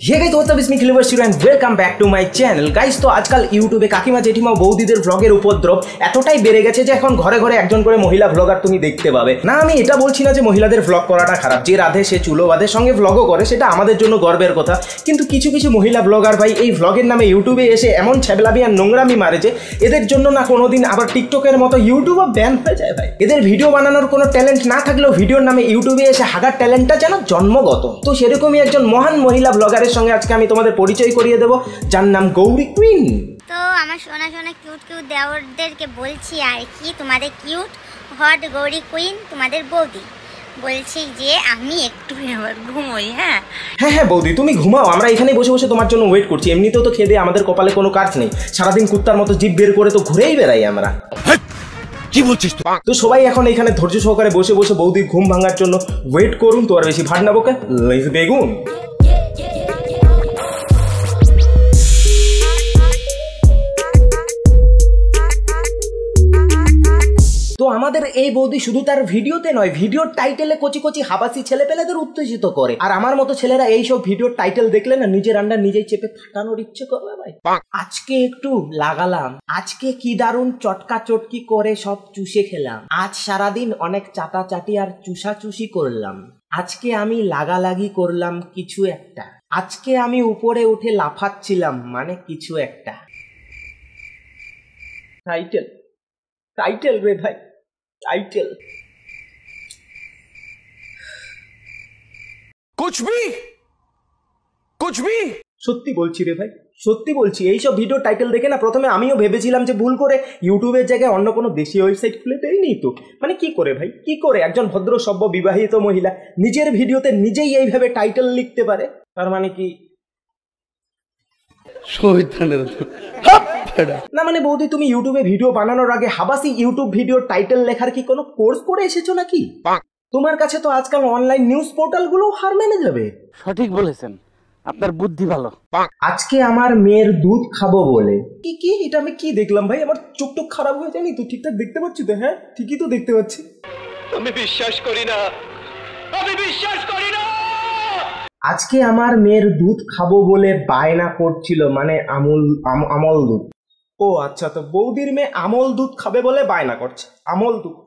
ये guys what's up it's me Clever Studio and welcome back to my channel guys. तो आजकल यूट्यूবে কাকিমা জেঠিমা বৌদিদের ব্লগের উপদ্রব এতটাই বেড়ে গেছে যে এখন ঘরে ঘরে একজন করে মহিলা ব্লগার তুমি দেখতে পাবে। না আমি এটা বলছি না যে মহিলাদের ব্লগ করাটা খারাপ, যে রাধে সে চুলো বাঁধে সঙ্গে ব্লগও করে, সেটা আমাদের জন্য গর্বের কথা। কিন্তু কিছু কিছু মহিলা ব্লগার ভাই এই ব্লগের নামে ইউটিউবে এসে এমন ছ্যাবলামি আর নোংরামি মারে যে এদের জন্য না কোনোদিন আবার টিকটকের মতো ইউটিউবও ব্যান হয়ে যায় ভাই। এদের ভিডিও বানানোর কোনো ট্যালেন্ট না থাকলেও ভিডিওর নামে ইউটিউবে এসে হাগার ট্যালেন্টটা যেন জন্মগত। তো সেরকমই একজন মহান মহিলা ব্লগারের সঙ্গে আজকে আমি তোমাদের পরিচয় করিয়ে দেব, যার নাম গৌরী কুইন। তো আমার সোনা সোনা কিউট কিউট দেওরদেরকে বলছি আর কি, তোমাদের কিউট হট গৌরী কুইন তোমাদের বৌদি বলছি যে আমি একটু আবার ঘুমোই। হ্যাঁ হ্যাঁ বৌদি তুমি ঘুমাও, আমরা এখানে বসে বসে তোমার জন্য ওয়েট করছি। এমনিতেও তো খেয়ে আমাদের কপালে কোনো কাজ নেই, সারাদিন কুত্তার মতো জিভ বের করে তো ঘুরেই বেড়াই আমরা। কি বলছিস তো সবাই এখন এখানে ধৈর্য সহকারে বসে বসে বৌদির ঘুম ভাঙার জন্য ওয়েট করুন। তো আর বেশি ভাট না বকে লেটস বেগুন। তো আমাদের এই বৌদি শুধু তার ভিডিওতে নয়, ভিডিওর টাইটেলে কচি কচি হাবাসি ছেলেপেলেদের উত্তেজিত করে। আর আমার মতো ছেলেরা এইসব ভিডিওর টাইটেল দেখলে না নিজের আন্ডার নিজেই চেপে ফাটানোর ইচ্ছে করবে ভাই। আজকে একটু লাগালাম, আজকে কি দারুণ চটকা চটকি করে সব চুষে খেলাম, আজ সারাদিন অনেক চাটাচাটি আর চুষাচুষি করলাম, আজকে আমি লাগালাগি করলাম কিছু একটা, আজকে আমি উপরে উঠে লাফাচ্ছিলাম মানে কিছু একটা। টাইটেল টাইটেল রে ভাই, টাইটেল कुछ भी সত্যি বলছি রে ভাই, সত্যি বলছি। এইসব ভিডিও টাইটেল দেখে না প্রথমে আমিও ভেবেছিলাম যে ভুল করে ইউটিউবের জায়গায় অন্য কোনো দেশীয় ওয়েবসাইট খুলে দেয়নি তো। মানে কি করে ভাই, কি করে একজন ভদ্র সভ্য বিবাহিত মহিলা নিজের ভিডিওতে নিজেই এইভাবে টাইটেল লিখতে পারে? তার মানে কি না মানে বৌদি তুমি ইউটিউবে ভিডিও বানানোর আগে হাবাসি ইউটিউব ভিডিও টাইটেল লেখার কি কোনো কোর্স করে এসেছো নাকি? তোমার কাছে তো আজকাল অনলাইন নিউজ পোর্টাল গুলো হার মেনে যাবে। সঠিক বলেছেন, আপনার বুদ্ধি ভালো। আজকে আমার মেয়ের দুধ খাবো বলে কি কি এটা আমি কি দেখলাম ভাই? আমার চোখ টোক খারাপ হয়ে যায়নি তো? ঠিকঠাক দেখতে পাচ্ছি তো? হ্যাঁ ঠিকই তো দেখতে পাচ্ছি। আমি বিশ্বাস করি না, আমি বিশ্বাস করি না। আজকে আমার মেয়ের দুধ খাবো বলে বায়না করছিল, মানে আমল দুধ। ও আচ্ছা, তো বৌদির মেয়ে আমল দুধ খাবে বলে বায়না করছে, আমল দুধ।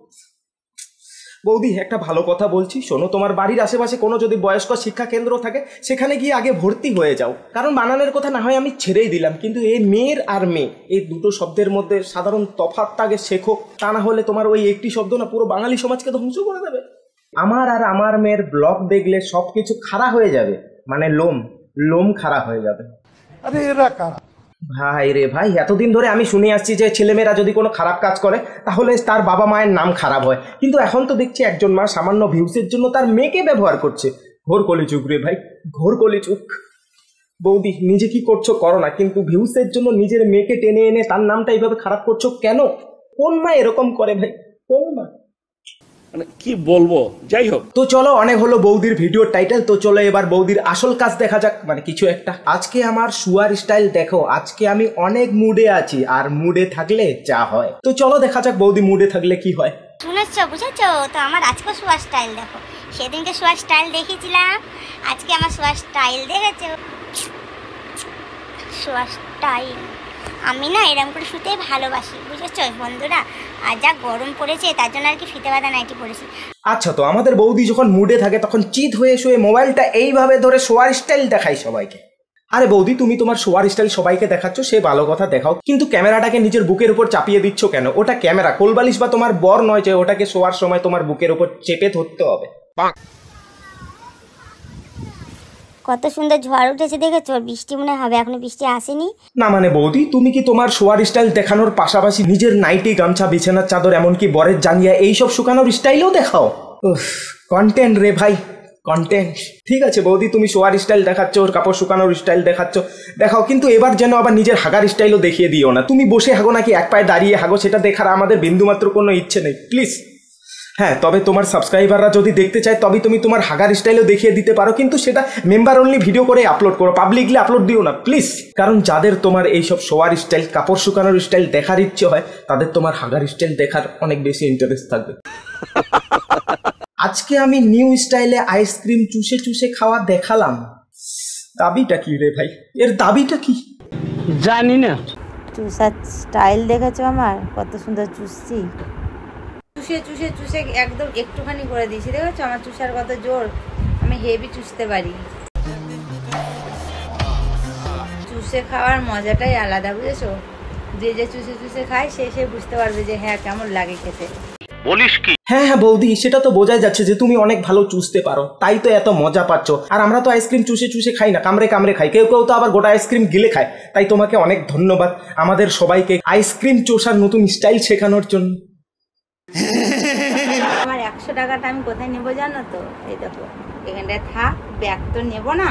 বৌদি একটা ভালো কথা বলছি শোনো, তোমার বাড়ির আশেপাশে কোনো যদি বয়স্ক শিক্ষা কেন্দ্র থাকে সেখানে গিয়ে আগে ভর্তি হয়ে যাও। কারণ বানানের কথা না হয় আমি ছেড়েই দিলাম, কিন্তু এই মেয়ের আর মেয়ে এই দুটো শব্দের মধ্যে সাধারণ তফাৎটা আগে শেখো, তা না হলে তোমার ওই একটি শব্দ না পুরো বাঙালি সমাজকে ধ্বংস করে দেবে। আমার আর আমার মেয়ের ব্লগ দেখলে সবকিছু খাড়া হয়ে যাবে, মানে লোম খাড়া হয়ে যাবে। আরে এরা কারা ভাই রে ভাই, এতদিন ধরে আমি শুনে আসছি যে ছেলেমেয়েরা যদি কোনো খারাপ কাজ করে তাহলে তার বাবা মায়ের নাম খারাপ হয়, কিন্তু এখন তো দেখছি একজন মা সামান্য ভিউসের জন্য তার মেয়েকে ব্যবহার করছে। ঘোর কলিযুগ রে ভাই, ঘোর কলিযুগ। বৌদি নিজে কি করছো করো না, কিন্তু ভিউসের জন্য নিজের মেয়েকে টেনে এনে তার নামটা এইভাবে খারাপ করছো কেন? কোন মা এরকম করে ভাই, কোন মা? মানে কি বলবো, যাই হোক। তো চলো অনেক হলো বৌদির ভিডিওর টাইটেল, তো চলো এবার বৌদির আসল কাজ দেখা যাক, মানে কিছু একটা। আজকে আমার শুয়ার স্টাইল দেখো, আজকে আমি অনেক মুডে আছি, আর মুডে থাকলে যা হয়। তো চলো দেখা যাক বৌদি মুডে থাকলে কি হয়। শুনেছো বুঝেছো? তো আমার আজকে শোয়ার স্টাইল দেখো, সেদিনকে শোয়ার স্টাইল দেখিয়েছিলাম, আজকে আমার শোয়ার স্টাইল দেখেছো? শোয়ার স্টাইল আমি না এরকম করে শুতে ভালোবাসি, বুঝেছো বন্ধুরা? আর যা গরম পড়েছে তার জন্য আর কি ফিতে বাঁধা নাইটি পড়েছি। আচ্ছা, তো আমাদের বৌদি যখন মুডে থাকে তখন চিত হয়ে শুয়ে মোবাইলটা এইভাবে ধরে শোয়ার স্টাইল দেখায় সবাইকে। আরে বৌদি তুমি তোমার শোয়ার স্টাইল সবাইকে দেখাচ্ছ, সে ভালো কথা দেখাও, কিন্তু ক্যামেরাটাকে নিজের বুকের উপর চাপিয়ে দিচ্ছ কেন? ওটা ক্যামেরা, কোলবালিশ বা তোমার বর নয় যে ওটাকে শোয়ার সময় তোমার বুকের উপর চেপে ধরতে হবে। কত সুন্দর ঝড় উঠেছে দেখেছো? বৃষ্টি মনে হবে, এখনো বৃষ্টি আসেনি। না মানে বৌদি তুমি কি তোমার শোয়ার স্টাইল দেখানোর পাশাপাশি নিজের নাইটি, গামছা, বিছানার চাদর, এমনকি বরের জাঙ্গিয়া এইসব শুকানোর স্টাইলও দেখাও? কন্টেন্ট রে ভাই, কন্টেন্ট। ঠিক আছে বৌদি তুমি শোয়ার স্টাইল দেখাচ্ছ, ওর কাপড় শুকানোর স্টাইল দেখাচ্ছ, দেখাও, কিন্তু এবার যেন আবার নিজের হাগার স্টাইলও দেখিয়ে দিও না। তুমি বসে হাগো নাকি এক পায়ে দাঁড়িয়ে হাগো সেটা দেখার আমাদের বিন্দুমাত্র কোনো ইচ্ছে নেই, প্লিজ। হ্যাঁ, তবে তোমার সাবস্ক্রাইবাররা যদি দেখতে চায় তবে তুমি তোমার হাগার স্টাইলও দেখিয়ে দিতে পারো, কিন্তু সেটা মেম্বার অনলি ভিডিও করে আপলোড করো, পাবলিকলি আপলোড দিও না প্লিজ। কারণ যাদের তোমার এইসব শোয়ার স্টাইল, কাপড় শুকানোর স্টাইল দেখার ইচ্ছে হয় তাদের তোমার হাগার স্টাইল দেখার অনেক বেশি ইন্টারেস্ট থাকবে। আজকে আমি নিউ স্টাইলে আইসক্রিম চুষে চুষে খাওয়া দেখালাম, দাবিটা কি রে ভাই, এর দাবিটা কি? জানি না। চুষার স্টাইল দেখেছো আমার, কত সুন্দর চুষছি। চুষে চুষে চুষে একদম একটুখানি করে দিয়েছি, দেখেছো আমার চুষার কত জোর। আমি হেভি চুষতে পারি। চুষে খাওয়ার মজাটাই আলাদা, বুঝেছো? যে যে চুষে চুষে খায় সে বুঝতে পারবে যে হ্যাঁ কেমন লাগে খেতে। বলিস কি? হ্যাঁ হ্যাঁ বৌদি, সেটা তো বোঝাই যাচ্ছে যে তুমি অনেক ভালো চুষতে পারো, তাই তো এত মজা পাচ্ছ। আর আমরা তো আইসক্রিম চুষে চুষে খাই না, কামড়ে কামড়ে খাই। কেউ কেউ তো আবার গোটা আইসক্রিম গিলে খায়। তাই তোমাকে অনেক ধন্যবাদ আমাদের সবাইকে আইসক্রিম চোষার নতুন স্টাইল শেখানোর জন্য। আমার 100 টাকাটা আমি কোথায় নেবো জানো তো? এই দেখো এখানটায় থাক, ব্যাগ তো নেবো না।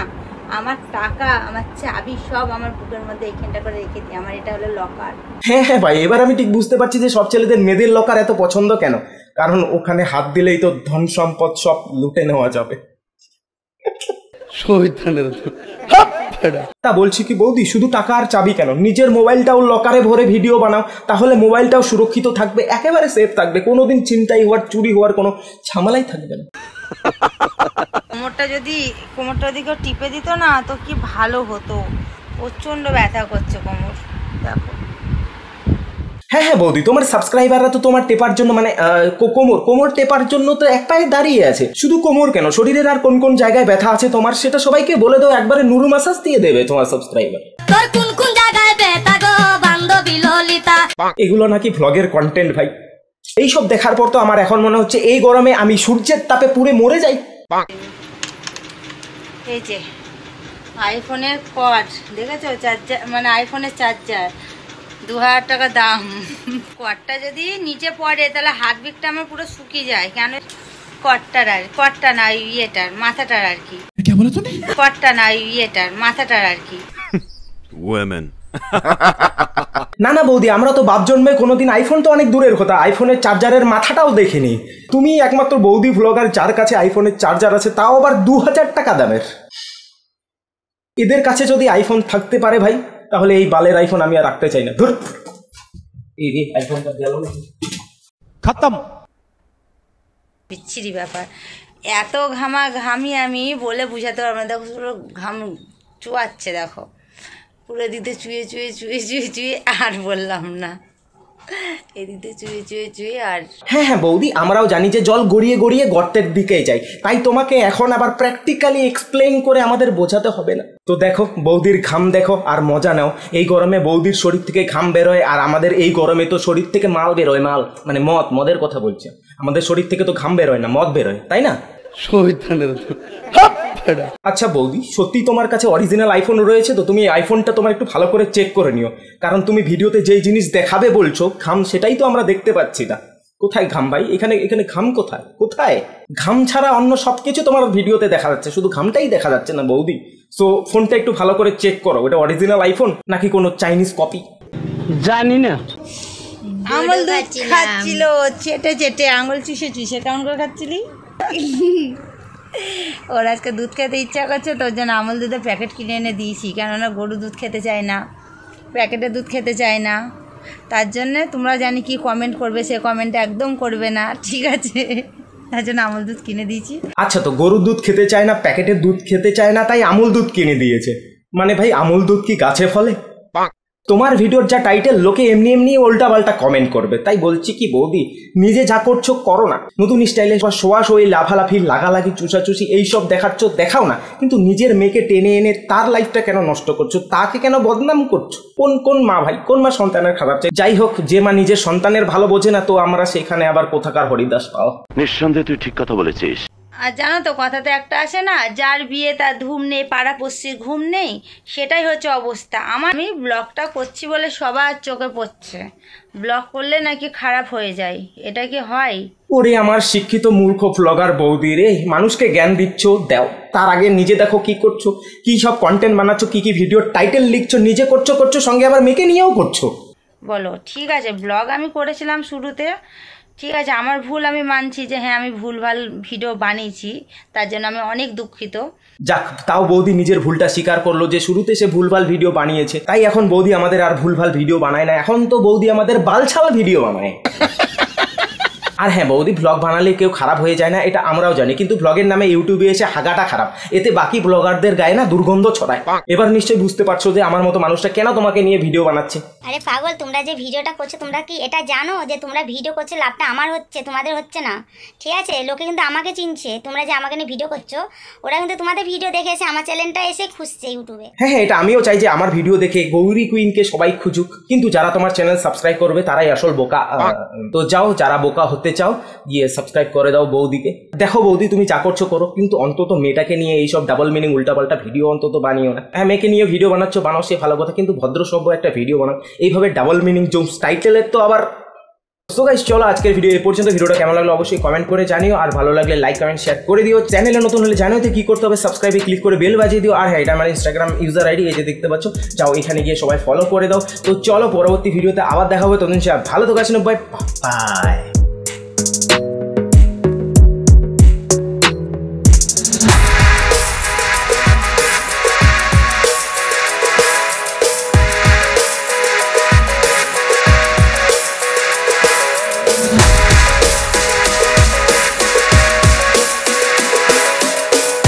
আমার টাকা, আমার চাবি সব আমার বুকের মধ্যে এখানটা করে রেখে দিই। আমার এটা হলো লকার। হ্যাঁ হ্যাঁ ভাই, এবার আমি ঠিক বুঝতে পারছি যে সব ছেলেদের মেয়েদের লকার এত পছন্দ কেন। কারণ ওখানে হাত দিলেই তো ধন সম্পদ সব লুটে নেওয়া যাবে। তা বলছি কি বৌদি, শুধু টাকা আর চাবি কেন, নিজের মোবাইলটাও লকারে ভরে ভিডিও বানাও, তাহলে মোবাইলটাও সুরক্ষিত থাকবে, একেবারে সেফ থাকবে, কোনোদিন চিন্তাই হওয়ার, চুরি হওয়ার কোনো ঝামেলাই থাকবে না। কোমরটা যদি কেউ টিপে দিত না তো কি ভালো হতো। প্রচন্ড ব্যথা করছে কোমর, দেখো। হ্যাঁ হ্যাঁ বৌদি, তোমার সাবস্ক্রাইবাররা তো তোমার টেপার জন্য মানে কোমর টেপার জন্য তো এক পায়ে দাঁড়িয়ে আছে। শুধু কোমর কেন, শরীরের আর কোন কোন জায়গায় ব্যথা আছে তোমার সেটা সবাইকে বলে দাও, একবারে নুরু মাসাজ দিয়ে দেবে তোমার সাবস্ক্রাইবার। এগুলো নাকি ভ্লগের কন্টেন্ট ভাই। এইসব দেখার পর তো আমার এখন মনে হচ্ছে এই গরমে আমি সূর্যের তাপে পুড়ে মরে যাই। এই যে আইফোনের কর্ড দেখেছো, চার্জার মানে আইফোনের চার্জার 2000 টাকা দাম। কর্ডটা যদি নিচে পড়ে তাহলে হাত বিকটা আমার পুরো শুকিয়ে যায়। কেন? কর্ডটা না ইয়েটার মাথাটার আর কি। কর্ডটা না ইয়েটার মাথাটার আর কি। না না বৌদি, আমরা তো বাপ জন্মে কোনোদিন আইফোন তো অনেক দূরের কথা, আইফোনের চার্জারের মাথাটাও দেখিনি। তুমি একমাত্র বৌদি ভ্লগার যার কাছে আইফোনের চার্জার আছে, তাও আবার 2000 টাকা দামের। এদের কাছে যদি আইফোন থাকতে পারে ভাই, তাহলে এই বালের আইফোন আমি আর রাখতে চাই না। ধুর, এই রে আইফোনটা গেল খতম। বিচ্ছিরি ব্যাপার। এত ঘামি আমি বলে বুঝাতে পারবো না। দেখো পুরো ঘাম চুয়াচ্ছে, দেখো পুরো দিতে চুয়ে চুয়ে চুয়ে চুয়ে চুয়ে আর বললাম না, এদিকে চুয়ে চুয়ে চুয়ে আর। হ্যাঁ হ্যাঁ বৌদি, আমরাও জানি যে জল গড়িয়ে গড়িয়ে গর্তের দিকেই যায়, তাই তোমাকে এখন আবার প্র্যাকটিক্যালি এক্সপ্লেইন করে আমাদের বোঝাতে হবে না। তো দেখো বৌদির ঘাম দেখো আর মজা নাও। এই গরমে বৌদির শরীর থেকে ঘাম বেরোয়, আর আমাদের এই গরমে তো শরীর থেকে মাল বেরোয়, মাল মানে মদের কথা বলছি। আমাদের শরীর থেকে তো ঘাম বেরোয় না, মদ বেরোয়, তাই না? আচ্ছা বৌদি, সত্যি তোমার কাছে অরিজিনাল আইফোন রয়েছে তো? তুমি আইফোনটা তোমার একটু ভালো করে চেক করে নিও, কারণ তুমি ভিডিওতে যেই জিনিস দেখাবে বলছো ঘাম, সেটাই তো আমরা দেখতে পাচ্ছি না। কোথায় ঘাম ভাই? এখানে ঘাম কোথায়? কোথায় ঘাম ছাড়া অন্য সবকিছু তোমার ভিডিওতে দেখা যাচ্ছে, শুধু ঘামটাই দেখা যাচ্ছে না বৌদি। সো ফোনটা একটু ভালো করে চেক করো, ওটা অরিজিনাল আইফোন নাকি কোনো চাইনিজ কপি। জানি না। আঙুল দুধ খাচ্ছিল চেটে চেটে, আঙুল চুষে চুষে। কেমন করে খাচ্ছিলি? ওর আজকে দুধ খেতে ইচ্ছা করছে, তোর জন্য আমুল দুধের প্যাকেট কিনে এনে দিয়েছি। কেননা গরু দুধ খেতে চায় না, প্যাকেটের দুধ খেতে চায় না। তার জন্যে তোমরা জানি কি কমেন্ট করবে, সে কমেন্টটা একদম করবে না, ঠিক আছে? তার জন্য আমুল দুধ কিনে দিয়েছি। আচ্ছা, তো গরুর দুধ খেতে চায় না, প্যাকেটের দুধ খেতে চায় না, তাই আমুল দুধ কিনে দিয়েছে। মানে ভাই, আমুল দুধ কি গাছে ফলে? তোমার ভিডিওর যা টাইটেল, লোকে এমনি এমনি উল্টা পাল্টা কমেন্ট করবে। তাই বলছি কি বৌদি, নিজে যা করছো করো না। নতুন স্টাইলে শোয়াশোয়ি, লাফালাফি, লাগালাগি, চুষাচুষি এইসব দেখাচ্ছ, দেখাও না। কিন্তু নিজের মেয়েকে টেনে এনে তার লাইফটা কেন নষ্ট করছো? তাকে কেন বদনাম করছো? কোন মা ভাই, কোন মা সন্তানের খারাপ চাই? যাই হোক, যে মা নিজের সন্তানের ভালো বোঝে না, তো আমরা সেখানে আবার কোথাকার হরিদাস পাও। নিঃসন্দেহে তুই ঠিক কথা বলেছিস। আর জানো তো, কথাতে একটা আসে না, যার বিয়ে তার ধুম নেই, পাড়াপড়শির ঘুম নেই, সেটাই হচ্ছে অবস্থা। আমি ব্লগটা করছি বলে সবার চোখে পড়ছে, ব্লগ করলে নাকি খারাপ হয়ে যায়। এটা কি হয়? ওরে আমার শিক্ষিত মূর্খ ব্লগার বৌদি রে, মানুষকে জ্ঞান দিচ্ছ দাও, তার আগে নিজে দেখো কি করছো, কি সব কন্টেন্ট বানাচ্ছ, কি ভিডিওর টাইটেল লিখছো, নিজে করছো সঙ্গে আবার মেয়েকে নিয়েও করছো। বলো, ঠিক আছে ব্লগ আমি করেছিলাম শুরুতে, ঠিক আছে আমার ভুল, আমি মানছি যে হ্যাঁ আমি ভুলভাল ভিডিও বানিয়েছি, তার জন্য আমি অনেক দুঃখিত। যাক, তাও বৌদি নিজের ভুলটা স্বীকার করলো যে শুরুতে সে ভুলভাল ভিডিও বানিয়েছে, তাই এখন বৌদি আমাদের আর ভুলভাল ভিডিও বানায় না, এখন তো বৌদি আমাদের বালছাল ভিডিও বানায়। আর হ্যাঁ বৌদি, ব্লগ বানালে কেউ খারাপ হয়ে যায় না, এটা আমরাও জানি, কিন্তু ব্লগের নামে ইউটিউবে এসে হাগাটা খারাপ, এতে বাকি ব্লগারদের গায়ে না দুর্গন্ধ ছড়ায়। এবার নিশ্চয়ই বুঝতে পারছো যে আমার মতো মানুষটা কেন তোমাকে নিয়ে ভিডিও বানাচ্ছে। আরে পাগল, তোমরা যে ভিডিওটা করছো তোমরা কি এটা জানো যে তোমরা ভিডিও করছো লাভটা আমার হচ্ছে, তোমাদের হচ্ছে না? ঠিক আছে, লোকে কিন্তু আমাকে চিনছে, তোমরা যে আমাকে নিয়ে ভিডিও করছো ওরা কিন্তু তোমাদের ভিডিও দেখে এসে আমার চ্যানেলটা এসে খুঁজছে ইউটিউবে। হ্যাঁ হ্যাঁ, এটা আমিও চাই যে আমার ভিডিও দেখে গৌরী কুইনকে সবাই খুঁজুক, কিন্তু যারা তোমার চ্যানেল সাবস্ক্রাইব করবে তারাই আসল বোকা। তো যাও, যারা বোকা হতে চাও গিয়ে সাবস্ক্রাইব করে দাও বৌদিকে। দেখো বৌদি, তুমি যা করছো করো, কিন্তু অন্তত মেয়েটাকে নিয়ে এইসব ডাবল মিনিং উল্টাপাল্টা ভিডিও অন্তত বানিও না। হ্যাঁ, মেয়েকে নিয়ে ভিডিও বানাচ্ছ, বানাও, সে ভালো কথা, কিন্তু ভদ্র সভ্য একটা ভিডিও বানাও। এইভাবে ডাবল মিনিং জোমস টাইটেলের তো আবার। সো গাইস, চলো আজকের ভিডিও এই পর্যন্ত। ভিডিওটা কেমন লাগলো অবশ্যই কমেন্ট করে জানিও, আর ভালো লাগলে লাইক কমেন্ট শেয়ার করে দিও। চ্যানেলে নতুন হলে জানিও তো কি করতে হবে, সাবস্ক্রাইবে ক্লিক করে বেল বাজিয়ে দিও। আর হ্যাঁ, এটা আমার ইনস্টাগ্রাম ইউজার আইডি, এই যে দেখতে পাচ্ছ, যাও এখানে গিয়ে সবাই ফলো করে দাও। তো চলো পরবর্তী ভিডিওতে আবার দেখা হবে, ততদিন সে ভালো থাকো, বাই বাই।